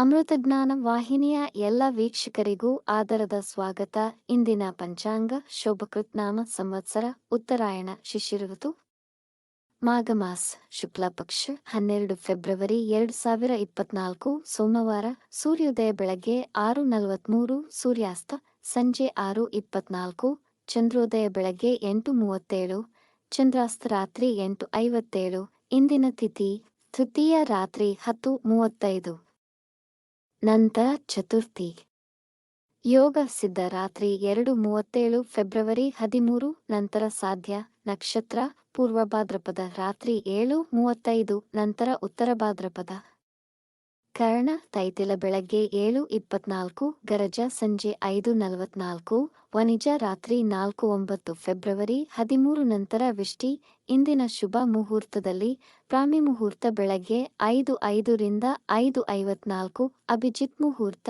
ಅಮೃತಜ್ಞಾನ ವಾಹಿನಿಯ ಎಲ್ಲ ವೀಕ್ಷಕರಿಗೂ ಆದರದ ಸ್ವಾಗತ. ಇಂದಿನ ಪಂಚಾಂಗ ಶೋಭಕೃತ್ ನಾಮ ಸಂವತ್ಸರ ಉತ್ತರಾಯಣ ಶಿಶಿರ ಋತು ಮಾಘ ಮಾಸ ಶುಕ್ಲ ಪಕ್ಷ 12 ಫೆಬ್ರವರಿ 2024 ಸೋಮವಾರ. ಸೂರ್ಯೋದಯ ಬೆಳಗ್ಗೆ 6:43, ಸೂರ್ಯಾಸ್ತ ಸಂಜೆ 6:24, ಚಂದ್ರೋದಯ ಬೆಳಗ್ಗೆ 8:37, ಚಂದ್ರಾಸ್ತ ರಾತ್ರಿ 8:57. ಇಂದಿನ ತಿಥಿ ತೃತೀಯ ರಾತ್ರಿ 10:35 ನಂತರ ಚತುರ್ಥಿ. ಯೋಗ ಸಿದ್ಧ ರಾತ್ರಿ 2:37 ಫೆಬ್ರವರಿ 13 ನಂತರ ಸಾಧ್ಯ. ನಕ್ಷತ್ರ ಪೂರ್ವ ಭಾದ್ರಪದ ರಾತ್ರಿ 7:35 ನಂತರ ಉತ್ತರ ಭಾದ್ರಪದ. ಕರ್ಣ ತೈತಿಲ ಬೆಳಗ್ಗೆ 7:24, ಗರಜ ಸಂಜೆ 5:44, ವನಿಜ ರಾತ್ರಿ 4:09 ಫೆಬ್ರವರಿ 13 ನಂತರ ವಿಷ್ಟಿ. ಇಂದಿನ ಶುಭ ಮುಹೂರ್ತದಲ್ಲಿ ಬ್ರಾಹ್ಮಿ ಮುಹೂರ್ತ ಬೆಳಗ್ಗೆ 5:05 ರಿಂದ 5:54, ಅಭಿಜಿತ್ ಮುಹೂರ್ತ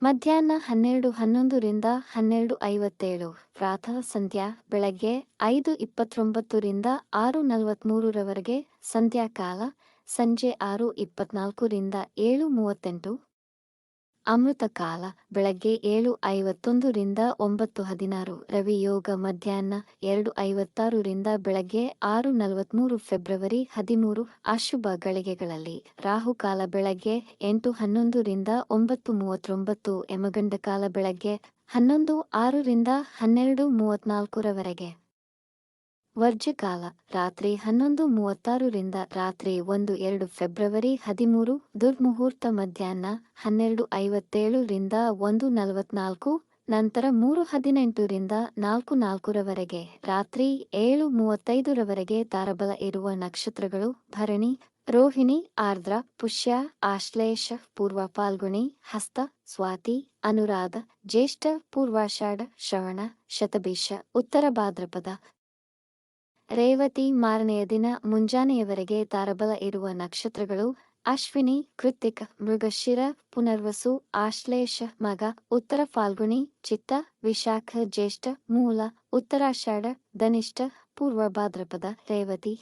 ಮಧ್ಯಾಹ್ನ 12:11 ರಿಂದ 12:57, ಪ್ರಾತಃ ಸಂಧ್ಯಾ ಬೆಳಗ್ಗೆ 5:29 ರಿಂದ 6:43 ರವರೆಗೆ, ಸಂಧ್ಯಾಕಾಲ ಸಂಜೆ 6:24 ರಿಂದ 7:38, ಅಮೃತ ಕಾಲ ಬೆಳಗ್ಗೆ 7:51 ರಿಂದ 9:16, ರವಿ ಯೋಗ ಮಧ್ಯಾಹ್ನ 2:56 ರಿಂದ ಬೆಳಗ್ಗೆ 6:43 ಫೆಬ್ರವರಿ 13. ಅಶುಭ ಗಳಿಗೆಗಳಲ್ಲಿ ರಾಹುಕಾಲ ಬೆಳಗ್ಗೆ 8:11 ರಿಂದ 9:39, ಯಮಗಂಡ ಕಾಲ ಬೆಳಗ್ಗೆ 11:06 ರಿಂದ 12:34 ರವರೆಗೆ, ವರ್ಜ್ಯಕಾಲ ರಾತ್ರಿ 11:36 ರಿಂದ ರಾತ್ರಿ 1:02 ಫೆಬ್ರವರಿ 13. ದುರ್ಮುಹೂರ್ತ ಮಧ್ಯಾಹ್ನ 12:57 ರಿಂದ 1:44, ನಂತರ 3:18 ರಿಂದ 4:04 ರವರೆಗೆ, ರಾತ್ರಿ 7:35 ರವರೆಗೆ. ತಾರಬಲ ಇರುವ ನಕ್ಷತ್ರಗಳು ಭರಣಿ, ರೋಹಿಣಿ, ಆರ್ದ್ರ, ಪುಷ್ಯ, ಆಶ್ಲೇಷ, ಪೂರ್ವ ಫಾಲ್ಗುಣಿ, ಹಸ್ತ, ಸ್ವಾತಿ, ಅನುರಾಧ, ಜ್ಯೇಷ್ಠ, ಪೂರ್ವಾಷಾಢ, ಶ್ರವಣ, ಶತಭಿಷ, ಉತ್ತರ ಭಾದ್ರಪದ, ರೇವತಿ. ಮಾರನೆಯ ದಿನ ಮುಂಜಾನೆಯವರೆಗೆ ತಾರಬಲ ಇರುವ ನಕ್ಷತ್ರಗಳು ಅಶ್ವಿನಿ, ಕೃತ್ತಿಕ, ಮೃಗಶಿರ, ಪುನರ್ವಸು, ಆಶ್ಲೇಷ, ಮಗ, ಉತ್ತರ ಫಾಲ್ಗುಣಿ, ಚಿತ್ತ, ವಿಶಾಖ, ಜ್ಯೇಷ್ಠ, ಮೂಲ, ಉತ್ತರಾಷಾಢ, ಧನಿಷ್ಠ, ಪೂರ್ವ ಭಾದ್ರಪದ, ರೇವತಿ.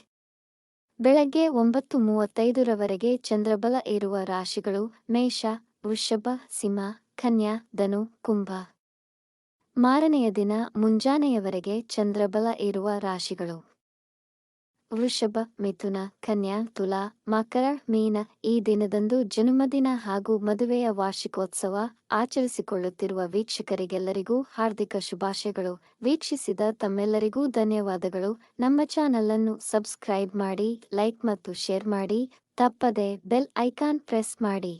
ಬೆಳಗ್ಗೆ 9:35 ರವರೆಗೆ ಚಂದ್ರಬಲ ಇರುವ ರಾಶಿಗಳು ಮೇಷ, ವೃಷಭ, ಸಿಂಹ, ಕನ್ಯಾ, ಧನು, ಕುಂಭ. ಮಾರನೆಯ ದಿನ ಮುಂಜಾನೆಯವರೆಗೆ ಚಂದ್ರಬಲ ಇರುವ ರಾಶಿಗಳು ವೃಷಭ, ಮಿಥುನ, ಕನ್ಯಾ, ತುಲಾ, ಮಕರ, ಮೀನ. ಈ ದಿನದಂದು ಜನ್ಮದಿನ ಹಾಗೂ ಮದುವೆಯ ವಾರ್ಷಿಕೋತ್ಸವ ಆಚರಿಸಿಕೊಳ್ಳುತ್ತಿರುವ ವೀಕ್ಷಕರಿಗೆಲ್ಲರಿಗೂ ಹಾರ್ದಿಕ ಶುಭಾಶಯಗಳು. ವೀಕ್ಷಿಸಿದ ತಮ್ಮೆಲ್ಲರಿಗೂ ಧನ್ಯವಾದಗಳು. ನಮ್ಮ ಚಾನಲ್ ಅನ್ನು ಸಬ್ಸ್ಕ್ರೈಬ್ ಮಾಡಿ, ಲೈಕ್ ಮತ್ತು ಶೇರ್ ಮಾಡಿ. ತಪ್ಪದೆ ಬೆಲ್ ಐಕಾನ್ ಪ್ರೆಸ್ ಮಾಡಿ.